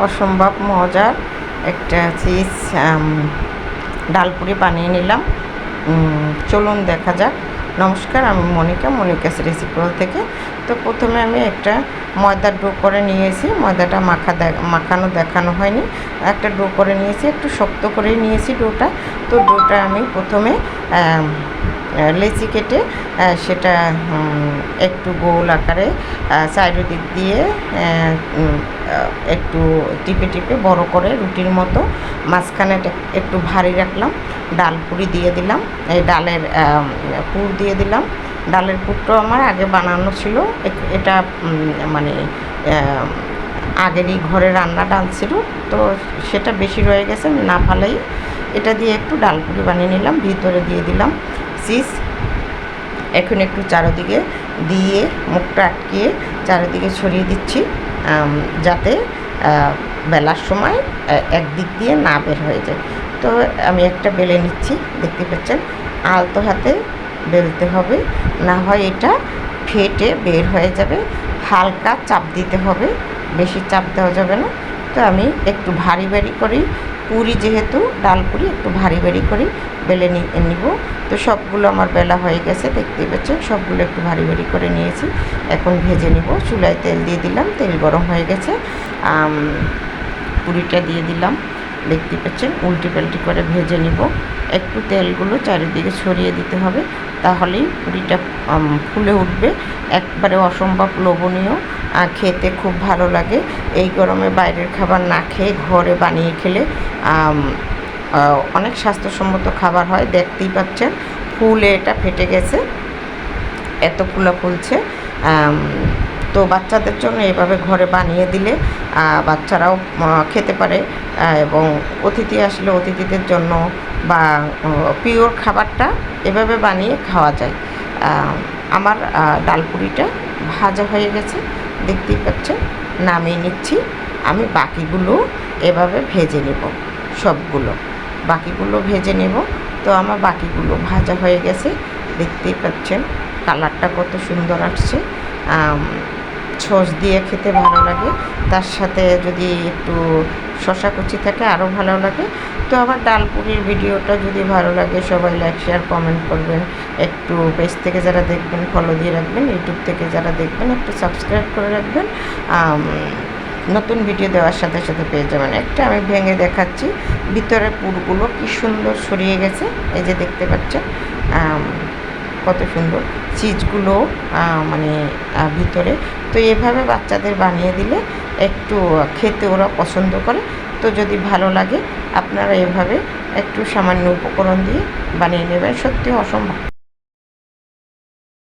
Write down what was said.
অসম্ভব মজার একটা চিজ ডালপুরি বানিয়ে নিলাম। চলুন দেখা যাক। নমস্কার, আমি মনিকাস রেসিপি থেকে। তো প্রথমে আমি একটা ময়দার ডো করে নিয়েছি। ময়দাটা মাখানো দেখানো হয়নি, একটা ডো করে নিয়েছি, একটু শক্ত করেই নিয়েছি ডোটা। তো ডোটা আমি প্রথমে লেচি কেটে সেটা একটু গোল আকারে চারিদিক দিয়ে একটু টিপে টিপে বড় করে রুটির মতো মাঝখানে একটু ভারী রাখলাম। ডালপুরি দিয়ে দিলাম, এই ডালের পুর দিয়ে দিলাম। ডালের পুরটাও আমার আগে বানানো ছিল, এটা মানে আগেরই ঘরে রান্না ডাল ছিল, তো সেটা বেশি রয়ে গেছে, না ফালাই এটা দিয়ে একটু ডালপুরি বানিয়ে নিলাম। ভিতরে দিয়ে দিলাম চিজ। এখন একটু চারিদিকে দিয়ে মুখটা আটকিয়ে চারিদিকে ছড়িয়ে দিচ্ছি, যাতে বেলার সময় একদিক দিয়ে না বের হয়ে যায়। তো আমি একটা বেলে নিচ্ছি, দেখতে পাচ্ছেন। আলতো হাতে বেলতে হবে, না হয় এটা ফেটে বের হয়ে যাবে। হালকা চাপ দিতে হবে, বেশি চাপ দেওয়া যাবে না। তো আমি একটু ভারী করেই পুরি, যেহেতু ডাল পুরি, একটু ভারী করে বেলে নিব। তো সবগুলো আমার বেলা হয়ে গেছে, দেখতেই পাচ্ছেন। সবগুলো একটু ভারী করে নিয়েছি, এখন ভেজে নিব। চুলায় তেল দিয়ে দিলাম, তেল গরম হয়ে গেছে। পুরিটা দিয়ে দিলাম, দেখতে পাচ্ছেন। উল্টি পাল্টি করে ভেজে নিব। একটু তেলগুলো চারিদিকে ছড়িয়ে দিতে হবে, তাহলেই পুরিটা ফুলে উঠবে। একবারে অসম্ভব লোভনীয়, খেতে খুব ভালো লাগে। এই গরমে বাইরের খাবার না খেয়ে ঘরে বানিয়ে খেলে অনেক স্বাস্থ্যসম্মত খাবার হয়। দেখতেই পাচ্ছেন ফুলে এটা ফেটে গেছে, এত ফুলা ফুলছে। তো বাচ্চাদের জন্য এভাবে ঘরে বানিয়ে দিলে বাচ্চারাও খেতে পারে, এবং অতিথি আসলে অতিথিদের জন্য বা পিওর খাবারটা এভাবে বানিয়ে খাওয়া যায়। আমার ডালপুরিটা ভাজা হয়ে গেছে, দেখতেই পাচ্ছেন। নামিয়ে নিচ্ছি। আমি বাকিগুলো এভাবে ভেজে নেব, সবগুলো বাকিগুলো ভেজে নেব। তো আমার বাকিগুলো ভাজা হয়ে গেছে, দেখতেই পাচ্ছেন। কালারটা কত সুন্দর আসছে। সস দিয়ে খেতে ভালো লাগে, তার সাথে যদি একটু শসা কুচি থাকে আরও ভালো লাগে। তো আমার ডালপুরির ভিডিওটা যদি ভালো লাগে, সবাই লাইক শেয়ার কমেন্ট করবেন। একটু পেজ থেকে যারা দেখবেন ফলো দিয়ে রাখবেন, ইউটিউব থেকে যারা দেখবেন একটু সাবস্ক্রাইব করে রাখবেন। নতুন ভিডিও দেওয়ার সাথে সাথে পেয়ে যাবেন। একটা আমি ভেঙে দেখাচ্ছি, ভিতরের পুরগুলো কি সুন্দর ছড়িয়ে গেছে, এই যে দেখতে পাচ্ছেন কত সুন্দর চিজগুলো মানে ভিতরে। তো এভাবে বাচ্চাদের বানিয়ে দিলে একটু খেতে ওরা পছন্দ করে। তো যদি ভালো লাগে, আপনারা এভাবে একটু সামান্য উপকরণ দিয়ে বানিয়ে নেবেন, সত্যি অসম্ভব।